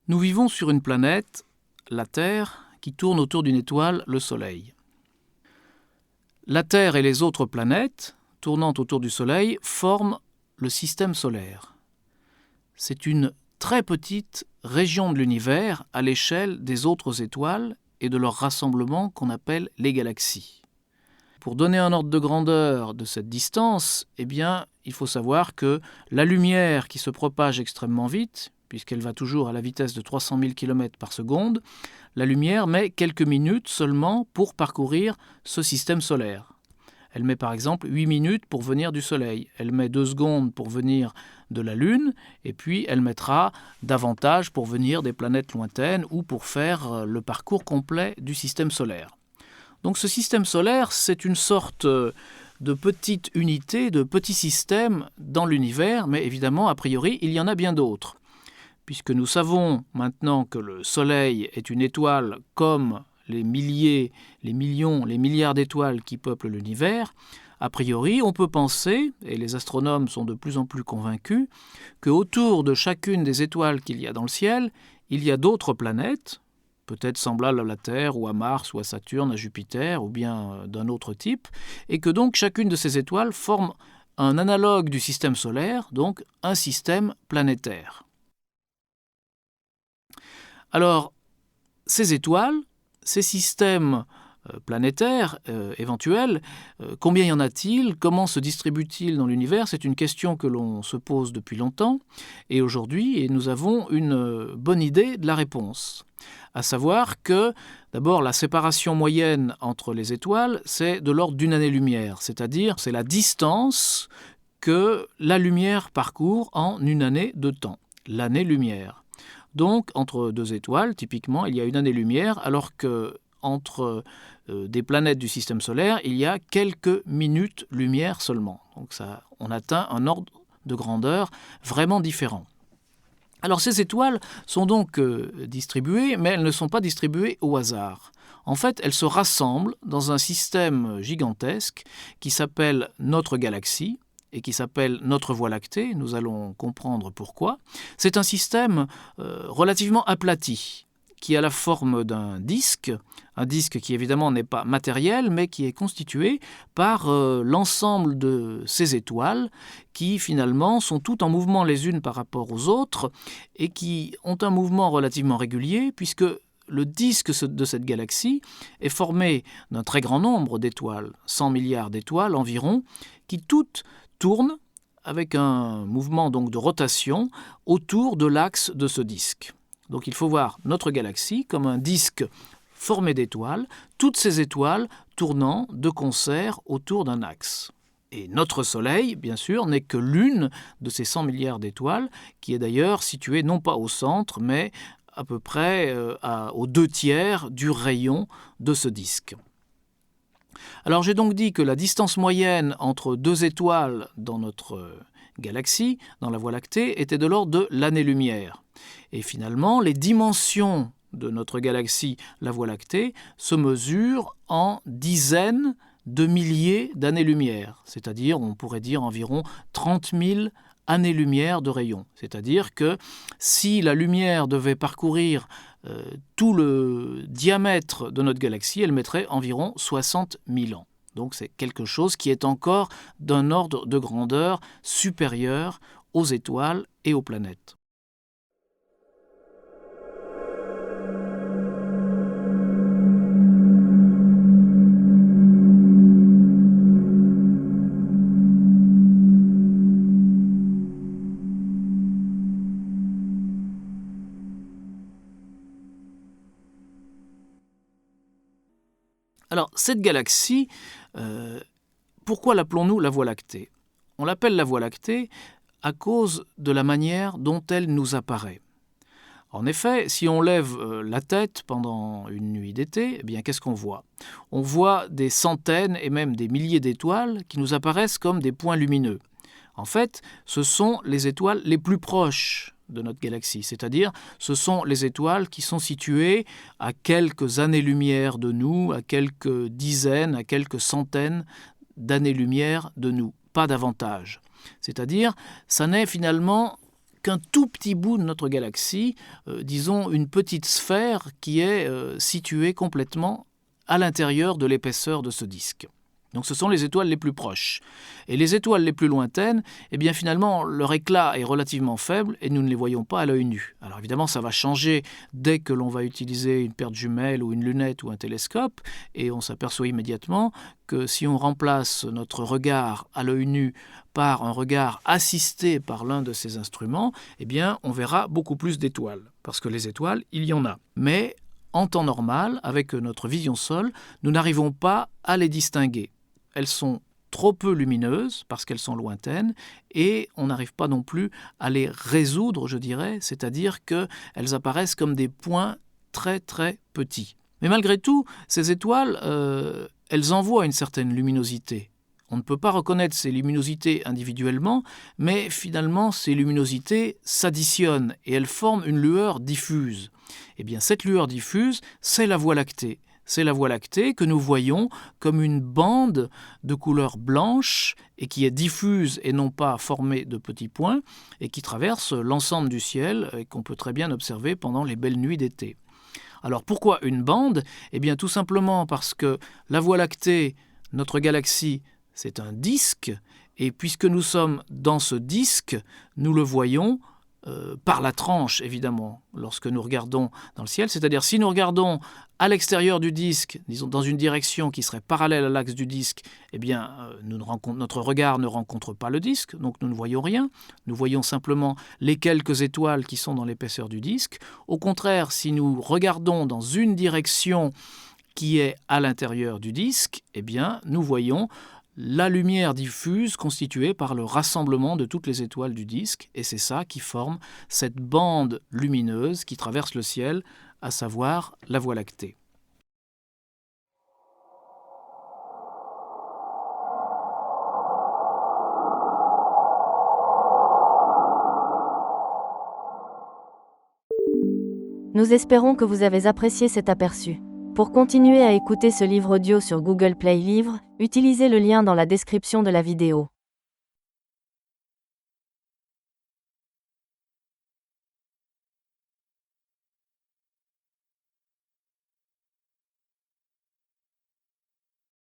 Nous vivons sur une planète, la Terre, qui tourne autour d'une étoile, le Soleil. La Terre et les autres planètes, tournant autour du Soleil, forment le système solaire. C'est une très petite région de l'univers à l'échelle des autres étoiles et de leur rassemblement qu'on appelle les galaxies. Pour donner un ordre de grandeur de cette distance, il faut savoir que la lumière qui se propage extrêmement vite, puisqu'elle va toujours à la vitesse de 300 000 km par seconde, la lumière met quelques minutes seulement pour parcourir ce système solaire. Elle met par exemple 8 minutes pour venir du Soleil, elle met 2 secondes pour venir de la Lune, et puis elle mettra davantage pour venir des planètes lointaines ou pour faire le parcours complet du système solaire. Donc ce système solaire, c'est une sorte de petite unité, de petit système dans l'univers, mais évidemment, a priori, il y en a bien d'autres. Puisque nous savons maintenant que le Soleil est une étoile comme les milliers, les millions, les milliards d'étoiles qui peuplent l'univers, a priori, on peut penser, et les astronomes sont de plus en plus convaincus, qu'autour de chacune des étoiles qu'il y a dans le ciel, il y a d'autres planètes, peut-être semblables à la Terre, ou à Mars, ou à Saturne, à Jupiter, ou bien d'un autre type, et que donc chacune de ces étoiles forme un analogue du système solaire, donc un système planétaire. Alors, ces étoiles, ces systèmes planétaires éventuels, combien y en a-t-il? Comment se distribuent-ils dans l'univers? C'est une question que l'on se pose depuis longtemps, et aujourd'hui, nous avons une bonne idée de la réponse. À savoir que, d'abord, la séparation moyenne entre les étoiles, c'est de l'ordre d'une année-lumière, c'est-à-dire c'est la distance que la lumière parcourt en une année de temps, l'année-lumière. Donc, entre deux étoiles, typiquement, il y a une année-lumière, alors qu'entre des planètes du système solaire, il y a quelques minutes-lumière seulement. Donc, on atteint un ordre de grandeur vraiment différent. Alors, ces étoiles sont donc distribuées, mais elles ne sont pas distribuées au hasard. En fait, elles se rassemblent dans un système gigantesque qui s'appelle notre galaxie, et qui s'appelle notre Voie lactée, nous allons comprendre pourquoi. C'est un système relativement aplati, qui a la forme d'un disque, un disque qui évidemment n'est pas matériel, mais qui est constitué par l'ensemble de ces étoiles, qui finalement sont toutes en mouvement les unes par rapport aux autres, et qui ont un mouvement relativement régulier, puisque le disque de cette galaxie est formé d'un très grand nombre d'étoiles, 100 milliards d'étoiles environ, qui toutes tourne avec un mouvement donc de rotation autour de l'axe de ce disque. Donc il faut voir notre galaxie comme un disque formé d'étoiles, toutes ces étoiles tournant de concert autour d'un axe. Et notre Soleil, bien sûr, n'est que l'une de ces 100 milliards d'étoiles, qui est d'ailleurs située non pas au centre, mais à peu près aux 2/3 du rayon de ce disque. Alors j'ai donc dit que la distance moyenne entre deux étoiles dans notre galaxie, dans la Voie lactée, était de l'ordre de l'année-lumière. Et finalement, les dimensions de notre galaxie, la Voie lactée, se mesurent en dizaines de milliers d'années-lumière, c'est-à-dire, on pourrait dire environ 30 000 années-lumière de rayon. C'est-à-dire que si la lumière devait parcourir tout le diamètre de notre galaxie, elle mettrait environ 60 000 ans. Donc c'est quelque chose qui est encore d'un ordre de grandeur supérieur aux étoiles et aux planètes. Alors, cette galaxie, pourquoi l'appelons-nous la Voie lactée? On l'appelle la Voie lactée à cause de la manière dont elle nous apparaît. En effet, si on lève la tête pendant une nuit d'été, qu'est-ce qu'on voit? On voit des centaines et même des milliers d'étoiles qui nous apparaissent comme des points lumineux. En fait, ce sont les étoiles les plus proches de notre galaxie, c'est-à-dire ce sont les étoiles qui sont situées à quelques années-lumière de nous, à quelques dizaines, à quelques centaines d'années-lumière de nous, pas davantage. C'est-à-dire, ça n'est finalement qu'un tout petit bout de notre galaxie, disons une petite sphère qui est située complètement à l'intérieur de l'épaisseur de ce disque. Donc ce sont les étoiles les plus proches. Et les étoiles les plus lointaines, eh bien finalement, leur éclat est relativement faible et nous ne les voyons pas à l'œil nu. Alors évidemment, ça va changer dès que l'on va utiliser une paire de jumelles ou une lunette ou un télescope, et on s'aperçoit immédiatement que si on remplace notre regard à l'œil nu par un regard assisté par l'un de ces instruments, eh bien on verra beaucoup plus d'étoiles, parce que les étoiles, il y en a. Mais en temps normal, avec notre vision sol, nous n'arrivons pas à les distinguer. Elles sont trop peu lumineuses parce qu'elles sont lointaines et on n'arrive pas non plus à les résoudre, je dirais, c'est-à-dire qu'elles apparaissent comme des points très très petits. Mais malgré tout, ces étoiles, elles envoient une certaine luminosité. On ne peut pas reconnaître ces luminosités individuellement, mais finalement ces luminosités s'additionnent et elles forment une lueur diffuse. Eh bien cette lueur diffuse, c'est la Voie lactée. C'est la Voie lactée que nous voyons comme une bande de couleur blanche et qui est diffuse et non pas formée de petits points et qui traverse l'ensemble du ciel et qu'on peut très bien observer pendant les belles nuits d'été. Alors pourquoi une bande ? Eh bien tout simplement parce que la Voie lactée, notre galaxie, c'est un disque et puisque nous sommes dans ce disque, nous le voyons par la tranche, évidemment, lorsque nous regardons dans le ciel. C'est-à-dire, si nous regardons à l'extérieur du disque, disons dans une direction qui serait parallèle à l'axe du disque, eh bien, notre regard ne rencontre pas le disque, donc nous ne voyons rien. Nous voyons simplement les quelques étoiles qui sont dans l'épaisseur du disque. Au contraire, si nous regardons dans une direction qui est à l'intérieur du disque, eh bien, nous voyons la lumière diffuse constituée par le rassemblement de toutes les étoiles du disque, et c'est ça qui forme cette bande lumineuse qui traverse le ciel, à savoir la Voie lactée. Nous espérons que vous avez apprécié cet aperçu. Pour continuer à écouter ce livre audio sur Google Play Livres, utilisez le lien dans la description de la vidéo.